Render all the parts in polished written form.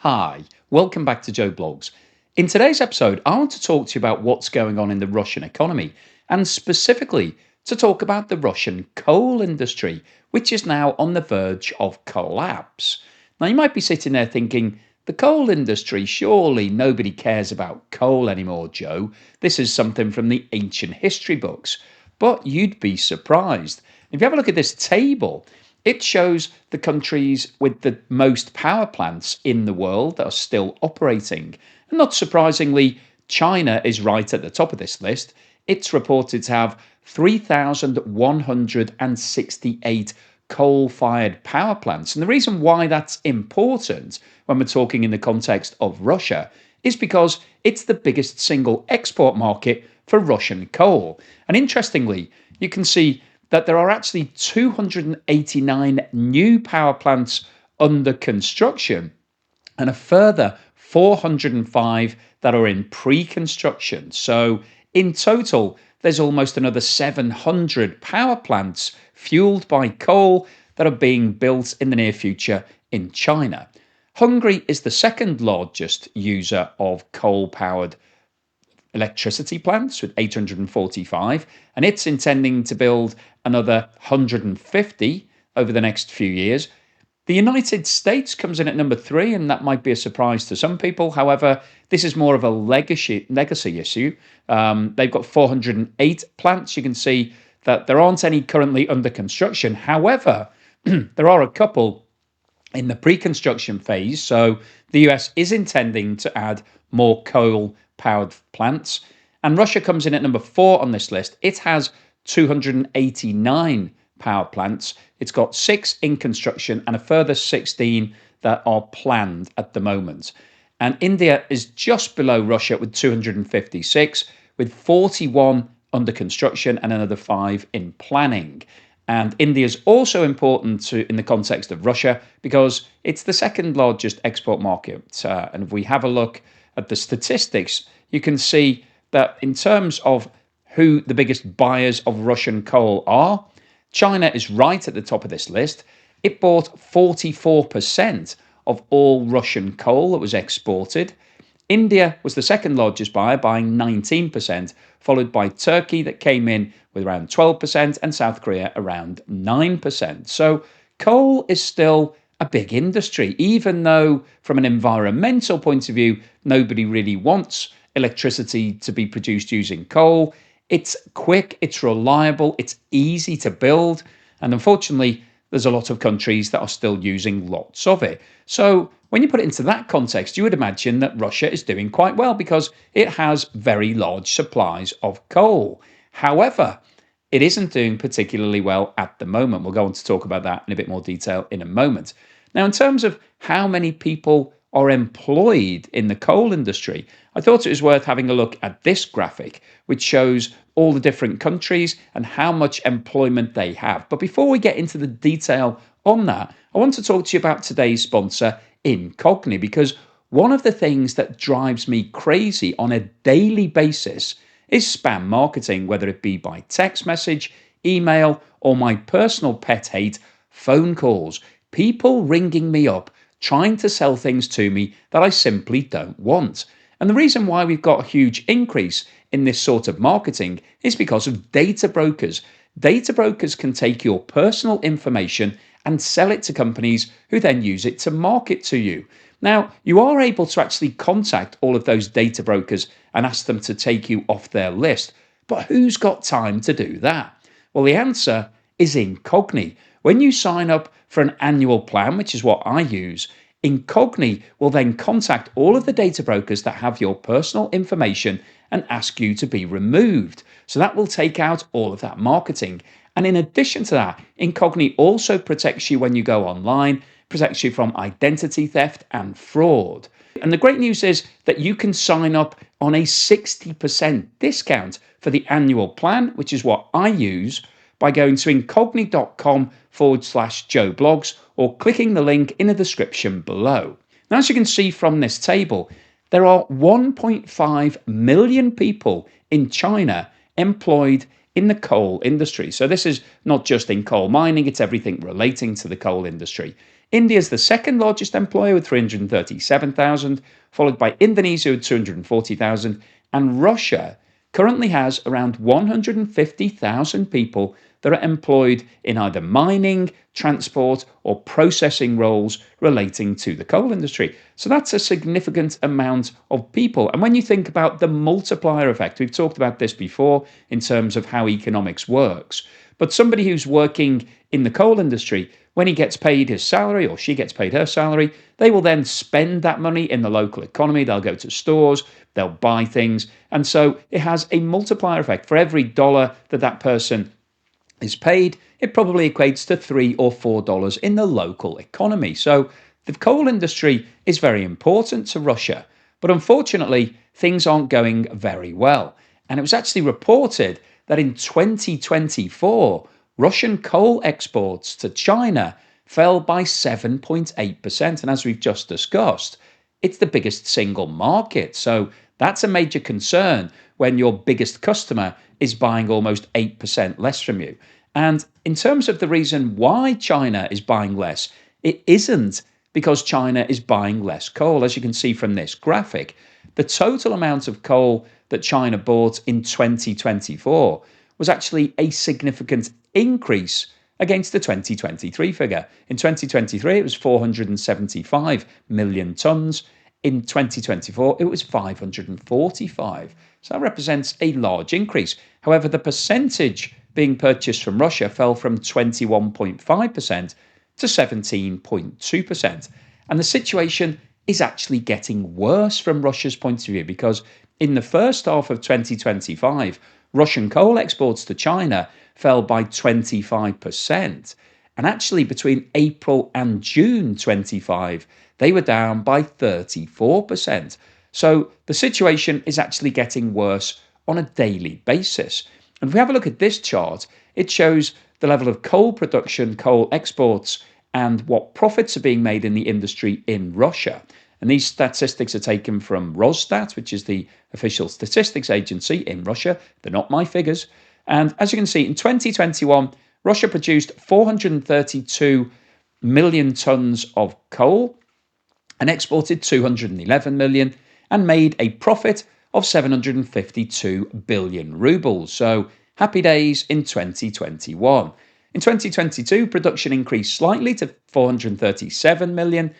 Hi, welcome back to Joe Blogs. In today's episode, I want to talk to you about what's going on in the Russian economy, and specifically to talk about the Russian coal industry, which is now on the verge of collapse. Now, you might be sitting there thinking, the coal industry, surely nobody cares about coal anymore, Joe. This is something from the ancient history books. But you'd be surprised. If you have a look at this table, it shows the countries with the most power plants in the world that are still operating. And not surprisingly, China is right at the top of this list. It's reported to have 3,168 coal fired power plants. And the reason why that's important when we're talking in the context of Russia is because it's the biggest single export market for Russian coal. And interestingly, you can see that there are actually 289 new power plants under construction and a further 405 that are in pre-construction. So in total, there's almost another 700 power plants fueled by coal that are being built in the near future in China. Hungary is the second largest user of coal-powered electricity plants with 845, and it's intending to build another 150 over the next few years. The United States comes in at number 3, and that might be a surprise to some people. However, this is more of a legacy issue. They've got 408 plants. You can see that there aren't any currently under construction. However, there are a couple in the pre-construction phase. So the US is intending to add more coal-powered plants. And Russia comes in at number 4 on this list. It has 289 power plants. It's got 6 in construction and a further 16 that are planned at the moment. And India is just below Russia with 256, with 41 under construction and another 5 in planning. And India is also important in the context of Russia because it's the second largest export market. And if we have a look at the statistics, you can see that in terms of who the biggest buyers of Russian coal are, China is right at the top of this list. It bought 44% of all Russian coal that was exported. India was the second largest buyer, buying 19%, followed by Turkey that came in with around 12% and South Korea around 9%. So coal is still a big industry, even though from an environmental point of view, nobody really wants electricity to be produced using coal. It's quick, it's reliable, it's easy to build, and unfortunately, there's a lot of countries that are still using lots of it. So when you put it into that context, you would imagine that Russia is doing quite well because it has very large supplies of coal. However, it isn't doing particularly well at the moment. We'll go on to talk about that in a bit more detail in a moment. Now, in terms of how many people are employed in the coal industry, I thought it was worth having a look at this graphic, which shows all the different countries and how much employment they have. But before we get into the detail on that, I want to talk to you about today's sponsor, Incogni, because one of the things that drives me crazy on a daily basis is spam marketing, whether it be by text message, email, or my personal pet hate, phone calls. People ringing me up trying to sell things to me that I simply don't want. And the reason why we've got a huge increase in this sort of marketing is because of data brokers. Data brokers can take your personal information and sell it to companies who then use it to market to you. Now, you are able to actually contact all of those data brokers and ask them to take you off their list. But who's got time to do that? Well, the answer is Incogni. When you sign up for an annual plan, which is what I use, Incogni will then contact all of the data brokers that have your personal information and ask you to be removed. So that will take out all of that marketing. And in addition to that, Incogni also protects you when you go online, protects you from identity theft and fraud. And the great news is that you can sign up on a 60% discount for the annual plan, which is what I use, by going to incogni.com/Joe Blogs or clicking the link in the description below. Now, as you can see from this table, there are 1.5 million people in China employed in the coal industry. So this is not just in coal mining, it's everything relating to the coal industry. India is the second largest employer with 337,000, followed by Indonesia with 240,000, and Russia currently has around 150,000 people that are employed in either mining, transport, or processing roles relating to the coal industry. So that's a significant amount of people. And when you think about the multiplier effect, we've talked about this before in terms of how economics works. But somebody who's working in the coal industry, when he gets paid his salary or she gets paid her salary, they will then spend that money in the local economy. They'll go to stores, they'll buy things. And so it has a multiplier effect. For every dollar that person is paid, it probably equates to $3 or $4 in the local economy. So the coal industry is very important to Russia. But unfortunately, things aren't going very well. And it was actually reported that in 2024, Russian coal exports to China fell by 7.8%. And as we've just discussed, it's the biggest single market. So that's a major concern when your biggest customer is buying almost 8% less from you. And in terms of the reason why China is buying less, it isn't because China is buying less coal. As you can see from this graphic, the total amount of coal that China bought in 2024 was actually a significant increase against the 2023 figure. In 2023, it was 475 million tonnes. In 2024, it was 545. So that represents a large increase. However, the percentage being purchased from Russia fell from 21.5% to 17.2%. And the situation is actually getting worse from Russia's point of view, because in the first half of 2025, Russian coal exports to China fell by 25%. And actually, between April and June 25, they were down by 34%. So the situation is actually getting worse on a daily basis. And if we have a look at this chart, it shows the level of coal production, coal exports, and what profits are being made in the industry in Russia. And these statistics are taken from Rosstat, which is the official statistics agency in Russia. They're not my figures. And as you can see, in 2021, Russia produced 432 million tonnes of coal and exported 211 million and made a profit of 752 billion rubles. So happy days in 2021. In 2022, production increased slightly to 437 million.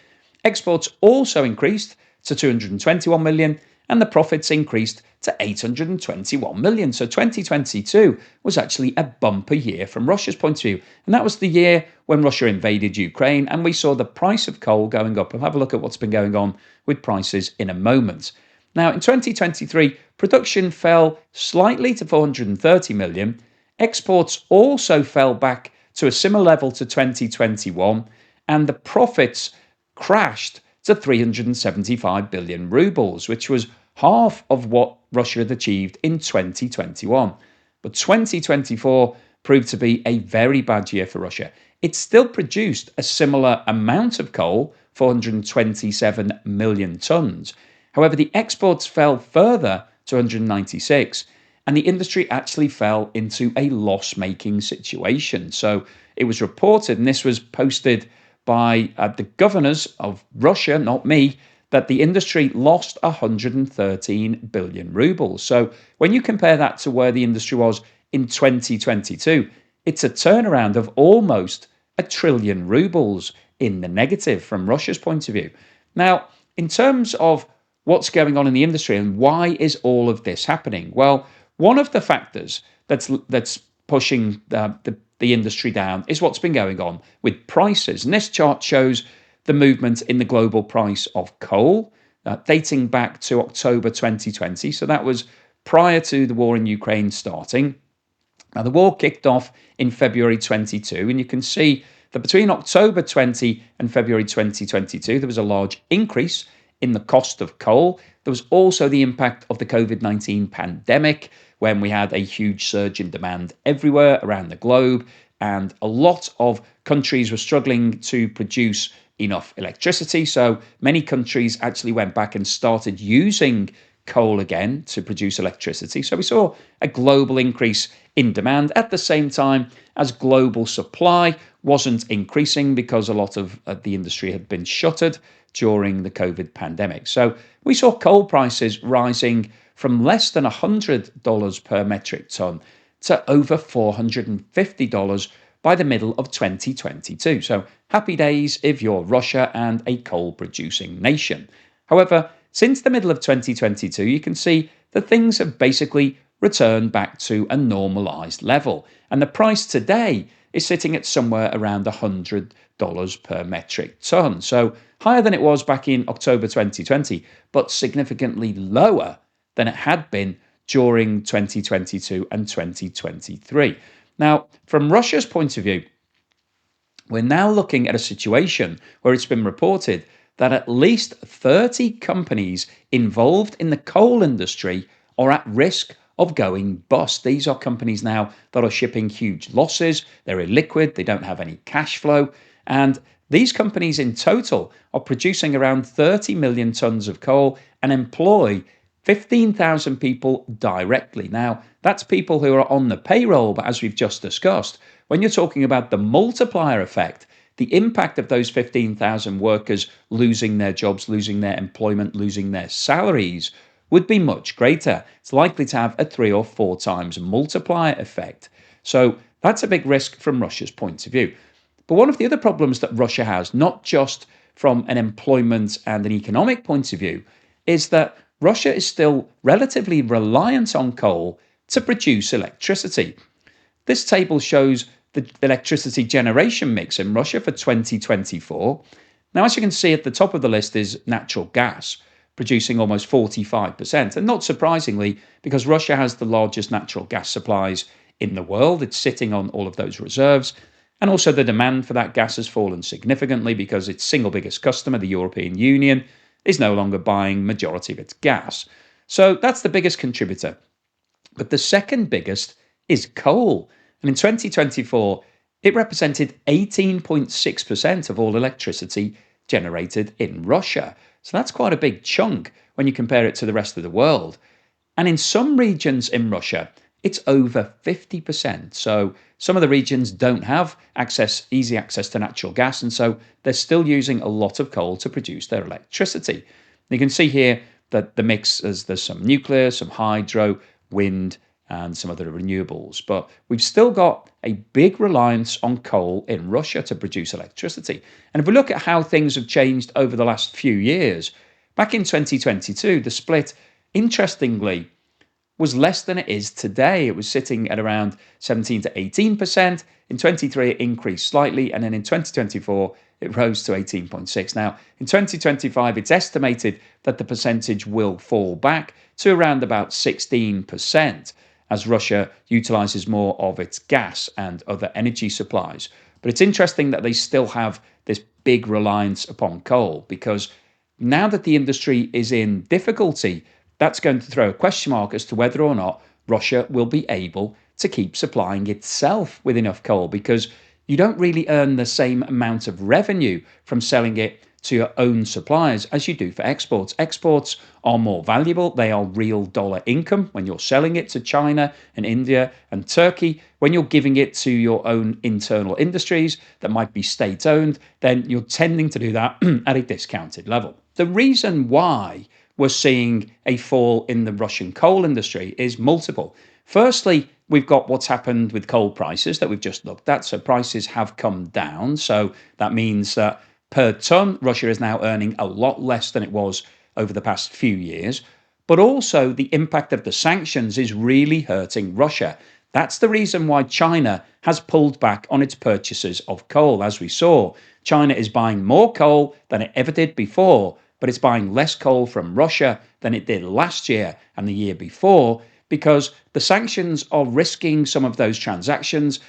Exports also increased to 221 million, and the profits increased to 821 million. So 2022 was actually a bumper year from Russia's point of view. And that was the year when Russia invaded Ukraine, and we saw the price of coal going up. We'll have a look at what's been going on with prices in a moment. Now, in 2023, production fell slightly to 430 million. Exports also fell back to a similar level to 2021, and the profits crashed to 375 billion rubles, which was half of what Russia had achieved in 2021. But 2024 proved to be a very bad year for Russia. It still produced a similar amount of coal, 427 million tonnes. However, the exports fell further to 196, and the industry actually fell into a loss-making situation. So it was reported, and this was posted by the governors of Russia, not me, that the industry lost 113 billion rubles. So when you compare that to where the industry was in 2022, it's a turnaround of almost 1 trillion rubles in the negative from Russia's point of view. Now, in terms of what's going on in the industry and why is all of this happening? Well, one of the factors that's pushing the industry down is what's been going on with prices. And this chart shows the movement in the global price of coal, dating back to October 2020. So that was prior to the war in Ukraine starting. Now, the war kicked off in February 22, and you can see that between October 20 and February 2022, there was a large increase in the cost of coal. There was also the impact of the COVID-19 pandemic, when we had a huge surge in demand everywhere around the globe, and a lot of countries were struggling to produce enough electricity. So many countries actually went back and started using coal again to produce electricity. So we saw a global increase in demand at the same time as global supply wasn't increasing because a lot of the industry had been shuttered during the COVID pandemic. So we saw coal prices rising from less than $100 per metric ton to over $450 by the middle of 2022. So happy days if you're Russia and a coal producing nation. However, since the middle of 2022, you can see that things have basically returned back to a normalized level. And the price today is sitting at somewhere around $100 per metric ton. So higher than it was back in October 2020, but significantly lower than it had been during 2022 and 2023. Now, from Russia's point of view, we're now looking at a situation where it's been reported that at least 30 companies involved in the coal industry are at risk of going bust. These are companies now that are shipping huge losses, they're illiquid, they don't have any cash flow, and these companies in total are producing around 30 million tons of coal and employ 15,000 people directly. Now, that's people who are on the payroll, but as we've just discussed, when you're talking about the multiplier effect, the impact of those 15,000 workers losing their jobs, losing their employment, losing their salaries would be much greater. It's likely to have a 3 or 4 times multiplier effect. So that's a big risk from Russia's point of view. But one of the other problems that Russia has, not just from an employment and an economic point of view, is that Russia is still relatively reliant on coal to produce electricity. This table shows the electricity generation mix in Russia for 2024. Now, as you can see at the top of the list is natural gas, producing almost 45%. And not surprisingly, because Russia has the largest natural gas supplies in the world, it's sitting on all of those reserves. And also the demand for that gas has fallen significantly because its single biggest customer, the European Union, is no longer buying majority of its gas. So that's the biggest contributor. But the second biggest is coal. And in 2024, it represented 18.6% of all electricity generated in Russia. So that's quite a big chunk when you compare it to the rest of the world. And in some regions in Russia, it's over 50%. So some of the regions don't have easy access to natural gas, and so they're still using a lot of coal to produce their electricity. You can see here that the mix is there's some nuclear, some hydro, wind, and some other renewables. But we've still got a big reliance on coal in Russia to produce electricity. And if we look at how things have changed over the last few years, back in 2022, the split, interestingly, was less than it is today. It was sitting at around 17 to 18%. In 23, it increased slightly, and then in 2024, it rose to 18.6. Now, in 2025, it's estimated that the percentage will fall back to around about 16% as Russia utilizes more of its gas and other energy supplies. But it's interesting that they still have this big reliance upon coal, because now that the industry is in difficulty, that's going to throw a question mark as to whether or not Russia will be able to keep supplying itself with enough coal, because you don't really earn the same amount of revenue from selling it to your own suppliers as you do for exports. Exports are more valuable. They are real dollar income when you're selling it to China and India and Turkey. When you're giving it to your own internal industries that might be state-owned, then you're tending to do that at a discounted level. The reason why we're seeing a fall in the Russian coal industry is multiple. Firstly, we've got what's happened with coal prices that we've just looked at. So prices have come down. So that means that per ton, Russia is now earning a lot less than it was over the past few years. But also the impact of the sanctions is really hurting Russia. That's the reason why China has pulled back on its purchases of coal. As we saw, China is buying more coal than it ever did before, but it's buying less coal from Russia than it did last year and the year before, because the sanctions are risking some of those transactions.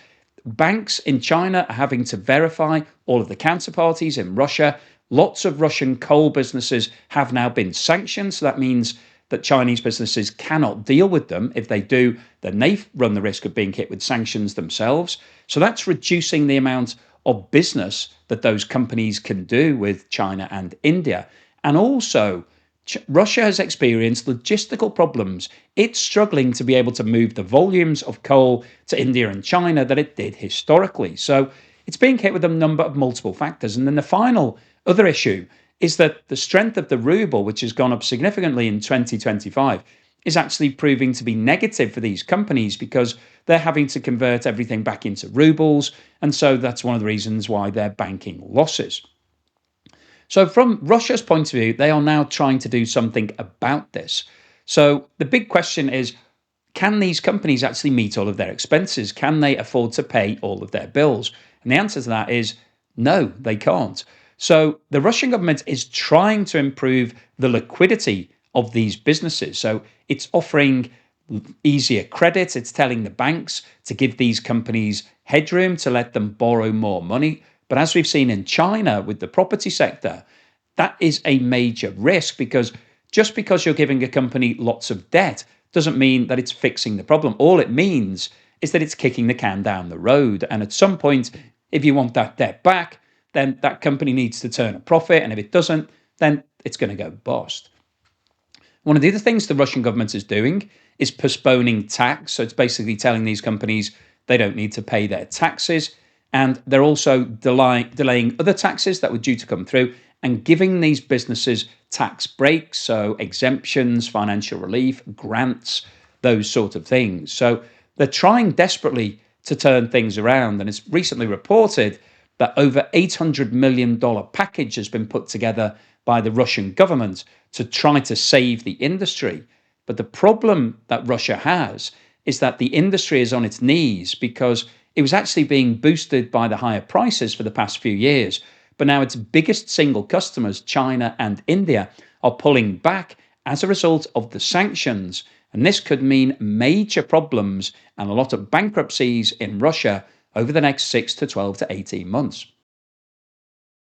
Banks in China are having to verify all of the counterparties in Russia. Lots of Russian coal businesses have now been sanctioned. So that means that Chinese businesses cannot deal with them. If they do, then they run the risk of being hit with sanctions themselves. So that's reducing the amount of business that those companies can do with China and India. And also, Russia has experienced logistical problems. It's struggling to be able to move the volumes of coal to India and China that it did historically. So it's being hit with a number of multiple factors. And then the final other issue is that the strength of the ruble, which has gone up significantly in 2025, is actually proving to be negative for these companies because they're having to convert everything back into rubles. And so that's one of the reasons why they're banking losses. So, from Russia's point of view, they are now trying to do something about this. So, the big question is, can these companies actually meet all of their expenses? Can they afford to pay all of their bills? And the answer to that is no, they can't. So, the Russian government is trying to improve the liquidity of these businesses. So, it's offering easier credit. It's telling the banks to give these companies headroom to let them borrow more money. But as we've seen in China with the property sector, that is a major risk because just because you're giving a company lots of debt doesn't mean that it's fixing the problem. All it means is that it's kicking the can down the road. And at some point, if you want that debt back, then that company needs to turn a profit. And if it doesn't, then it's going to go bust. One of the other things the Russian government is doing is postponing tax. So it's basically telling these companies they don't need to pay their taxes. And they're also delaying other taxes that were due to come through and giving these businesses tax breaks, so exemptions, financial relief, grants, those sort of things. So they're trying desperately to turn things around. And it's recently reported that over $800 million package has been put together by the Russian government to try to save the industry. But the problem that Russia has is that the industry is on its knees because it was actually being boosted by the higher prices for the past few years. But now its biggest single customers, China and India, are pulling back as a result of the sanctions. And this could mean major problems and a lot of bankruptcies in Russia over the next 6 to 12 to 18 months.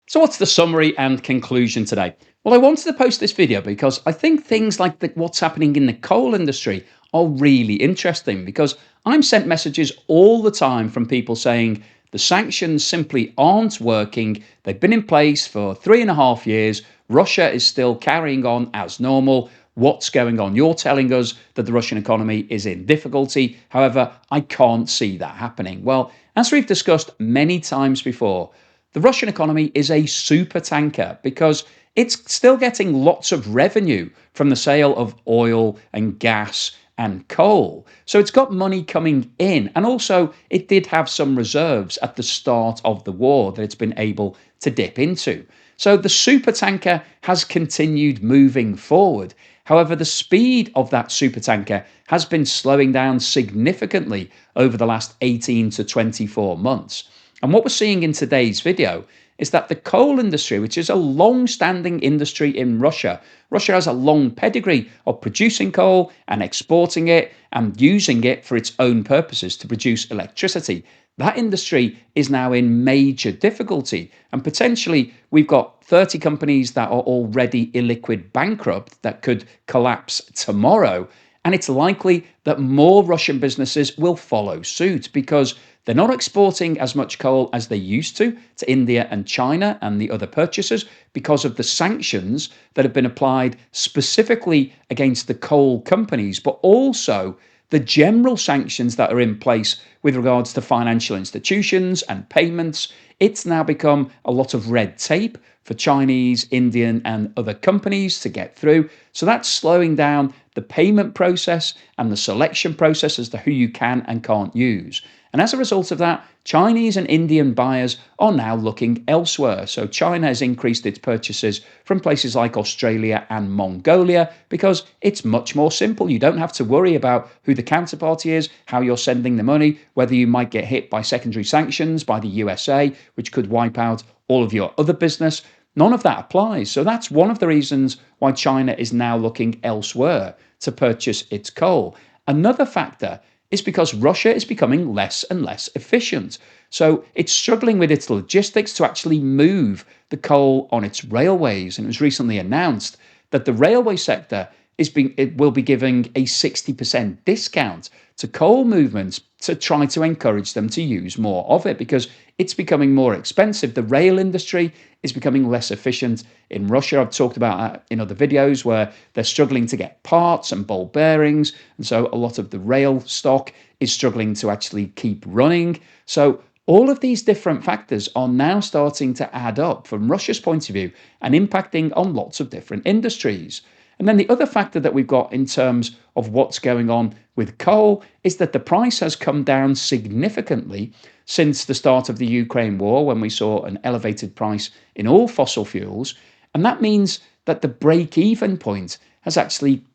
So, what's the summary and conclusion today? Well, I wanted to post this video because I think things like what's happening in the coal industry are really interesting because I'm sent messages all the time from people saying the sanctions simply aren't working. They've been in place for 3.5 years. Russia is still carrying on as normal. What's going on? You're telling us that the Russian economy is in difficulty. However, I can't see that happening. Well, as we've discussed many times before, the Russian economy is a super tanker because it's still getting lots of revenue from the sale of oil and gas and coal. So it's got money coming in. And also, it did have some reserves at the start of the war that it's been able to dip into. So the super tanker has continued moving forward. However, the speed of that super tanker has been slowing down significantly over the last 18 to 24 months. And what we're seeing in today's video is that the coal industry, which is a long-standing industry in Russia, Russia has a long pedigree of producing coal and exporting it and using it for its own purposes to produce electricity. That industry is now in major difficulty. And potentially, we've got 30 companies that are already illiquid bankrupt that could collapse tomorrow. And it's likely that more Russian businesses will follow suit because they're not exporting as much coal as they used to India and China and the other purchasers because of the sanctions that have been applied specifically against the coal companies, but also the general sanctions that are in place with regards to financial institutions and payments. It's now become a lot of red tape for Chinese, Indian, and other companies to get through. So that's slowing down the payment process and the selection process as to who you can and can't use. And as a result of that, Chinese and Indian buyers are now looking elsewhere. So China has increased its purchases from places like Australia and Mongolia because it's much more simple. You don't have to worry about who the counterparty is, how you're sending the money, whether you might get hit by secondary sanctions by the USA, which could wipe out all of your other business. None of that applies. So that's one of the reasons why China is now looking elsewhere to purchase its coal. Another factor is because Russia is becoming less and less efficient. So it's struggling with its logistics to actually move the coal on its railways. And it was recently announced that the railway sector it will be giving a 60% discount to coal movements to try to encourage them to use more of it because it's becoming more expensive. The rail industry is becoming less efficient in Russia. I've talked about that in other videos where they're struggling to get parts and ball bearings. And so a lot of the rail stock is struggling to actually keep running. So all of these different factors are now starting to add up from Russia's point of view and impacting on lots of different industries. And then the other factor that we've got in terms of what's going on with coal is that the price has come down significantly since the start of the Ukraine war, when we saw an elevated price in all fossil fuels. And that means that the break-even point has actually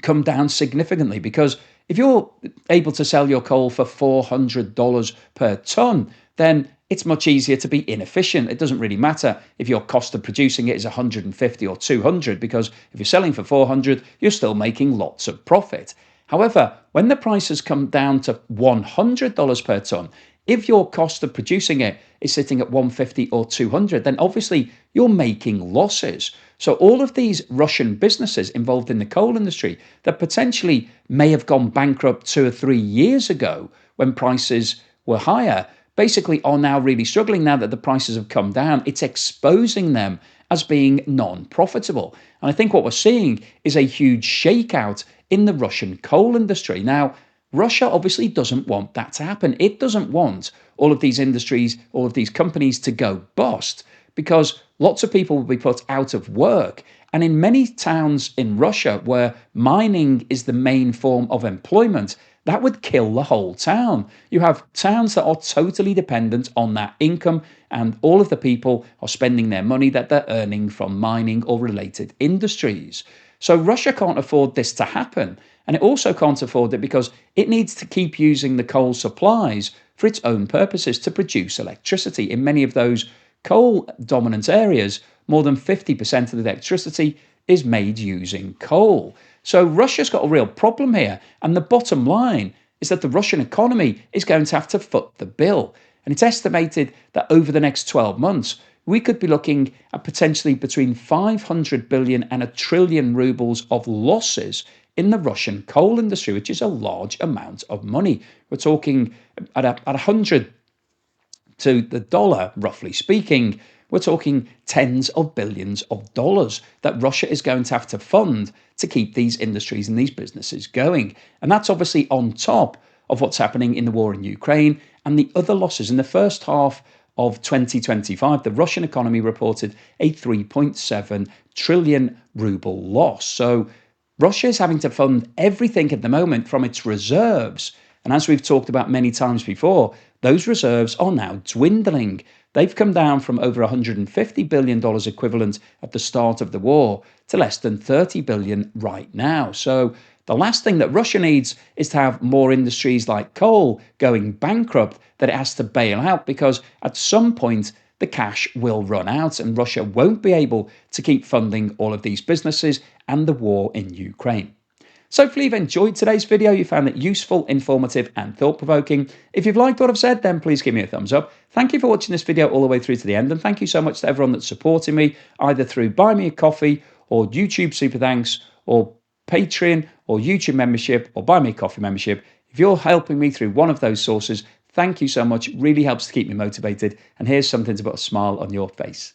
come down significantly, because if you're able to sell your coal for $400 per ton, then it's much easier to be inefficient. It doesn't really matter if your cost of producing it is 150 or 200, because if you're selling for 400, you're still making lots of profit. However, when the price has come down to $100 per ton, if your cost of producing it is sitting at 150 or 200, then obviously you're making losses. So all of these Russian businesses involved in the coal industry that potentially may have gone bankrupt 2 or 3 years ago when prices were higher, basically are now really struggling now that the prices have come down. It's exposing them as being non-profitable. And I think what we're seeing is a huge shakeout in the Russian coal industry. Now, Russia obviously doesn't want that to happen. It doesn't want all of these industries, all of these companies to go bust, because lots of people will be put out of work. And in many towns in Russia where mining is the main form of employment, that would kill the whole town. You have towns that are totally dependent on that income, and all of the people are spending their money that they're earning from mining or related industries. So Russia can't afford this to happen. And it also can't afford it because it needs to keep using the coal supplies for its own purposes to produce electricity. In many of those coal-dominant areas, more than 50% of the electricity is made using coal. So Russia's got a real problem here. And the bottom line is that the Russian economy is going to have to foot the bill. And it's estimated that over the next 12 months, we could be looking at potentially between 500 billion and a trillion rubles of losses in the Russian coal industry, which is a large amount of money. We're talking at 100 to the dollar, roughly speaking, we're talking tens of billions of dollars that Russia is going to have to fund to keep these industries and these businesses going. And that's obviously on top of what's happening in the war in Ukraine and the other losses. In the first half of 2025, the Russian economy reported a 3.7 trillion ruble loss. So Russia is having to fund everything at the moment from its reserves. And as we've talked about many times before, those reserves are now dwindling. They've come down from over $150 billion equivalent at the start of the war to less than 30 billion right now. So the last thing that Russia needs is to have more industries like coal going bankrupt that it has to bail out, because at some point the cash will run out and Russia won't be able to keep funding all of these businesses and the war in Ukraine. So hopefully you've enjoyed today's video, you found it useful, informative and thought-provoking. If you've liked what I've said, then please give me a thumbs up. Thank you for watching this video all the way through to the end, and thank you so much to everyone that's supporting me, either through Buy Me a Coffee or YouTube Super Thanks or Patreon or YouTube membership or Buy Me a Coffee membership. If you're helping me through one of those sources, thank you so much. It really helps to keep me motivated, and here's something to put a smile on your face.